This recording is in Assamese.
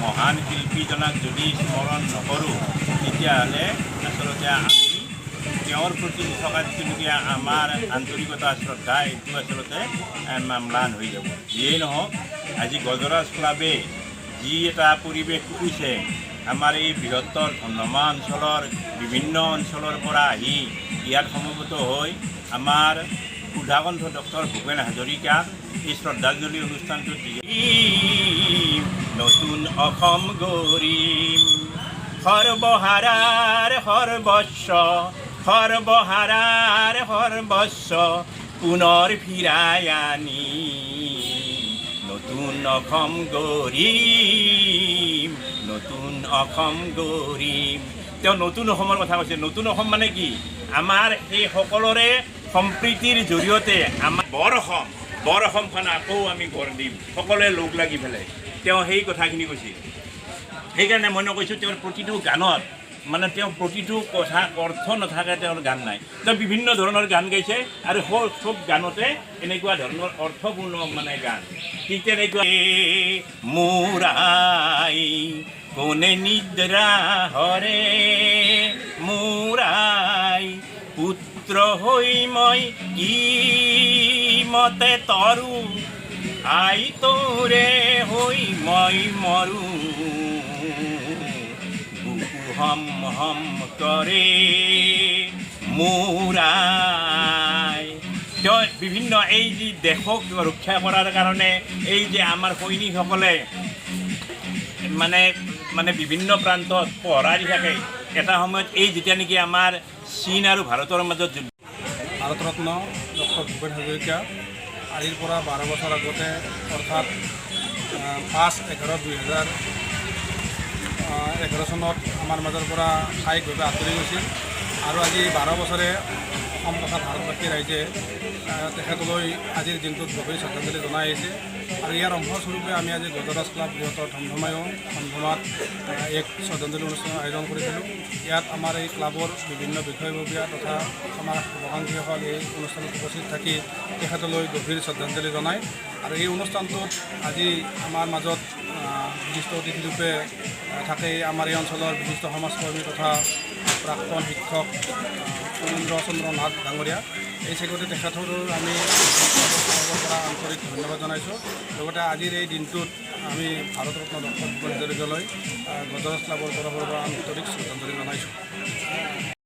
মহান শিল্পীজনক যদি স্মৰণ নকৰোঁ তেতিয়াহ'লে আচলতে আমি তেওঁৰ প্ৰতি থকা যিটোলৈকে আমাৰ আন্তৰিকতা শ্ৰদ্ধা এইটো আচলতে ম্লান হৈ যাব। যিয়েই নহওক আজি গজৰাজ ক্লাবে যি এটা পৰিৱেশ কৰিছে, আমাৰ এই বৃহত্তৰ ধৰ্মমা অঞ্চলৰ বিভিন্ন অঞ্চলৰ পৰা আহি ইয়াত সমবেত হৈ আমাৰ সুধাকণ্ঠ ডক্টৰ ভূপেন হাজৰিকাক এই শ্ৰদ্ধাঞ্জলি অনুষ্ঠানটোত নতুন অসম গঢ়িম, সৰ্বহাৰাৰ সৰ্বস্ব, সৰ্বহাৰাৰ সৰ্বস্ব পুনৰ ফিৰাই আনি নতুন অসম গঢ়িম, নতুন অসম গঢ়িম। তেওঁ নতুন অসমৰ কথা কৈছে। নতুন অসম মানে কি? আমাৰ এই সকলোৰে সম্প্ৰীতিৰ জৰিয়তে আমাৰ বৰ অসমখন আকৌ আমি গঢ় দিম, সকলোৱে লগ লাগি পেলাই। তেওঁ সেই কথাখিনি কৈছিল। সেইকাৰণে মই কৈছোঁ তেওঁৰ প্ৰতিটো গানত মানে তেওঁ প্ৰতিটো কথা অৰ্থ নাথাকে তেওঁৰ গান নাই। তেওঁ বিভিন্ন ধৰণৰ গান গাইছে আৰু চব গানতে এনেকুৱা ধৰণৰ অৰ্থপূৰ্ণ মানে গান। ঠিক তেনেকুৱা মোৰ আই কোনে নিদ্ৰা হৰে, মোৰ আই পুত্ৰ হৈ মই কি মতে তৰো, আই তোৰে হৈ মই মৰো, হম হম কৰে মোৰ আই। তেওঁ বিভিন্ন এই যি দেশক ৰক্ষা কৰাৰ কাৰণে এই যে আমাৰ সৈনিকসকলে মানে বিভিন্ন প্ৰান্তত পহৰা দি থাকে, এটা সময়ত এই যেতিয়া নেকি আমাৰ চীন আৰু ভাৰতৰ মাজত ভাৰতৰত্ন ডক্টৰ ভূপেন হাজৰিকা আজিৰ পৰা 12 বছৰ আগতে অৰ্থাৎ 5/11/2011 চনত আমাৰ মাজৰ পৰা সাময়িকভাৱে আঁতৰি গৈছিল আৰু আজি 12 বছৰে অসম তথা ভাৰতবাসী ৰাইজে তেখেতলৈ আজিৰ দিনটোত গভীৰ শ্ৰদ্ধাঞ্জলি জনাই আহিছে। আৰু ইয়াৰ অংশস্বৰূপে আমি আজি গজৰাজ ক্লাব বৃহত্তৰ ধমধমাত এক শ্ৰদ্ধাঞ্জলি অনুষ্ঠানৰ আয়োজন কৰিছিলোঁ। ইয়াত আমাৰ এই ক্লাবৰ বিভিন্ন বিষয়ববীয়া তথা সমাজ শুভাকাংক্ষীসকল এই অনুষ্ঠানত উপস্থিত থাকি তেখেতলৈ গভীৰ শ্ৰদ্ধাঞ্জলি জনায়। আৰু এই অনুষ্ঠানটোত আজি আমাৰ মাজত বিশিষ্ট অতিথিৰূপে থাকে আমাৰ এই অঞ্চলৰ বিশিষ্ট সমাজকৰ্মী তথা প্ৰাক্তন শিক্ষক সুৰেন্দ্ৰ চন্দ্ৰ নাথ ডাঙৰীয়া। এই চেগতে তেখেতৰো আমি পৰা আন্তৰিক ধন্যবাদ জনাইছোঁ। লগতে আজিৰ এই দিনটোত আমি ভাৰতৰত্ন ডক্টৰ ভূপেন হাজৰিকালৈ গজৰাজ ক্লাবৰ তৰফৰ পৰা আন্তৰিক শ্ৰদ্ধাঞ্জলি